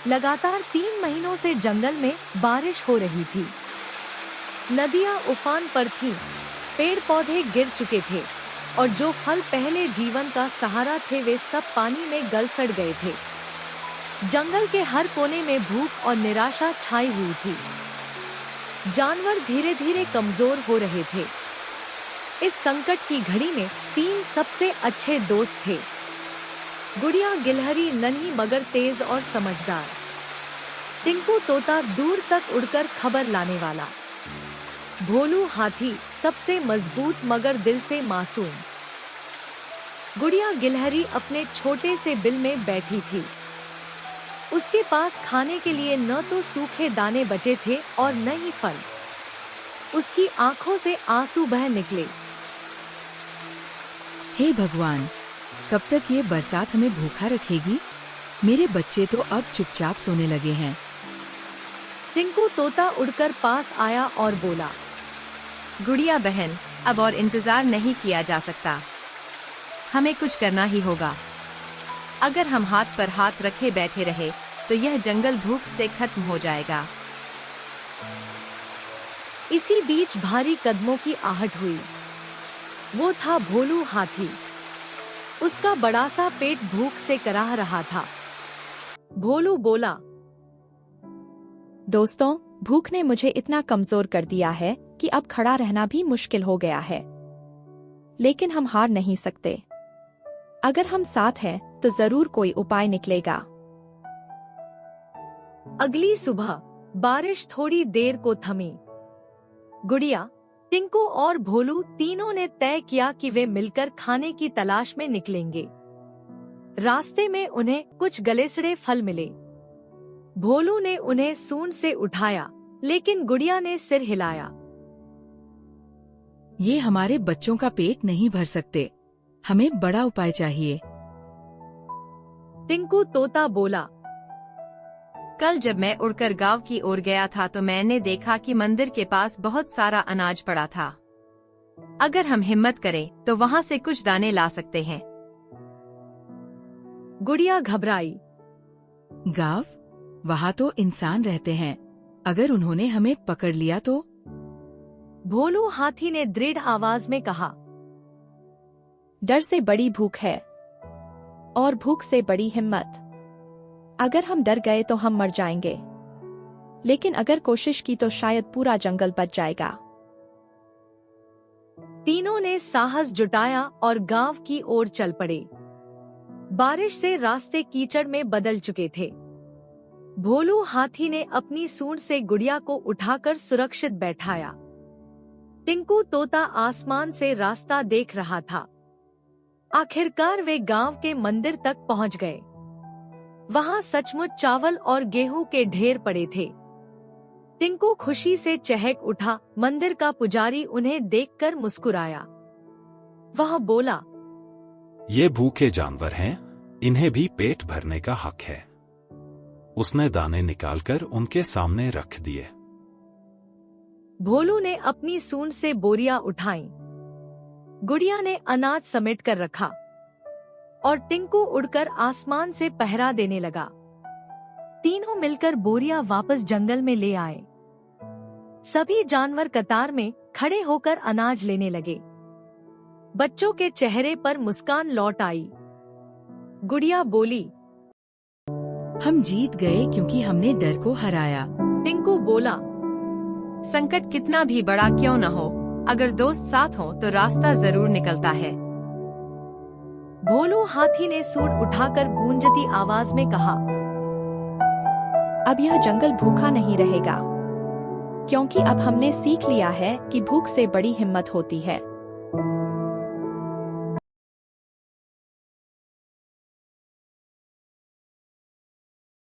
लगातार 3 महीनों से जंगल में बारिश हो रही थी। नदियां उफान पर थीं, पेड़ पौधे गिर चुके थे और जो फल पहले जीवन का सहारा थे वे सब पानी में गल सड़ गए थे। जंगल के हर कोने में भूख और निराशा छाई हुई थी। जानवर धीरे धीरे कमजोर हो रहे थे। इस संकट की घड़ी में 3 सबसे अच्छे दोस्त थे। गुड़िया गिलहरी नन्ही मगर तेज और समझदार, टिंकू तोता दूर तक उड़कर खबर लाने वाला, भोलू हाथी सबसे मजबूत मगर दिल से मासूम। गुड़िया गिलहरी अपने छोटे से बिल में बैठी थी। उसके पास खाने के लिए न तो सूखे दाने बचे थे और न ही फल। उसकी आंखों से आंसू बह निकले। हे भगवान, कब तक ये बरसात हमें भूखा रखेगी? मेरे बच्चे तो अब चुपचाप सोने लगे हैं। टिंकू तोता उड़कर पास आया और बोला, गुड़िया बहन, अब और इंतजार नहीं किया जा सकता। हमें कुछ करना ही होगा। अगर हम हाथ पर हाथ रखे बैठे रहे तो यह जंगल भूख से खत्म हो जाएगा। इसी बीच भारी कदमों की आहट हुई। वो था भोलू हाथी। उसका बड़ा सा पेट भूख से कराह रहा था। भोलू बोला, दोस्तों, भूख ने मुझे इतना कमजोर कर दिया है कि अब खड़ा रहना भी मुश्किल हो गया है। लेकिन हम हार नहीं सकते। अगर हम साथ हैं तो जरूर कोई उपाय निकलेगा। अगली सुबह बारिश थोड़ी देर को थमी। गुड़िया, टिंकू और भोलू तीनों ने तय किया कि वे मिलकर खाने की तलाश में निकलेंगे। रास्ते में उन्हें कुछ गलेसड़े फल मिले। भोलू ने उन्हें सूंड से उठाया, लेकिन गुड़िया ने सिर हिलाया। ये हमारे बच्चों का पेट नहीं भर सकते। हमें बड़ा उपाय चाहिए। टिंकू तोता बोला, कल जब मैं उड़कर गांव की ओर गया था तो मैंने देखा कि मंदिर के पास बहुत सारा अनाज पड़ा था। अगर हम हिम्मत करें तो वहां से कुछ दाने ला सकते हैं। गुड़िया घबराई। गांव? वहाँ तो इंसान रहते हैं। अगर उन्होंने हमें पकड़ लिया तो? भोलू हाथी ने दृढ़ आवाज में कहा, डर से बड़ी भूख है और भूख से बड़ी हिम्मत। अगर हम डर गए तो हम मर जाएंगे, लेकिन अगर कोशिश की तो शायद पूरा जंगल बच जाएगा। तीनों ने साहस जुटाया और गांव की ओर चल पड़े। बारिश से रास्ते कीचड़ में बदल चुके थे। भोलू हाथी ने अपनी सूंड से गुड़िया को उठाकर सुरक्षित बैठाया। टिंकू तोता आसमान से रास्ता देख रहा था। आखिरकार वे गांव के मंदिर तक पहुंच गए। वहां सचमुच चावल और गेहूं के ढेर पड़े थे। टिंकू खुशी से चहक उठा। मंदिर का पुजारी उन्हें देखकर मुस्कुराया। वह बोला, ये भूखे जानवर हैं, इन्हें भी पेट भरने का हक है। उसने दाने निकालकर उनके सामने रख दिए। भोलू ने अपनी सूंड से बोरियां उठाईं। गुड़िया ने अनाज समेट कर रखा और टिंकू उड़कर आसमान से पहरा देने लगा। तीनों मिलकर बोरियां वापस जंगल में ले आए। सभी जानवर कतार में खड़े होकर अनाज लेने लगे। बच्चों के चेहरे पर मुस्कान लौट आई। गुड़िया बोली, हम जीत गए क्योंकि हमने डर को हराया। टिंकू बोला, संकट कितना भी बड़ा क्यों न हो, अगर दोस्त साथ हो तो रास्ता जरूर निकलता है। भोलू हाथी ने सूंड उठाकर गूंजती आवाज में कहा, अब यह जंगल भूखा नहीं रहेगा, क्योंकि अब हमने सीख लिया है कि भूख से बड़ी हिम्मत होती है।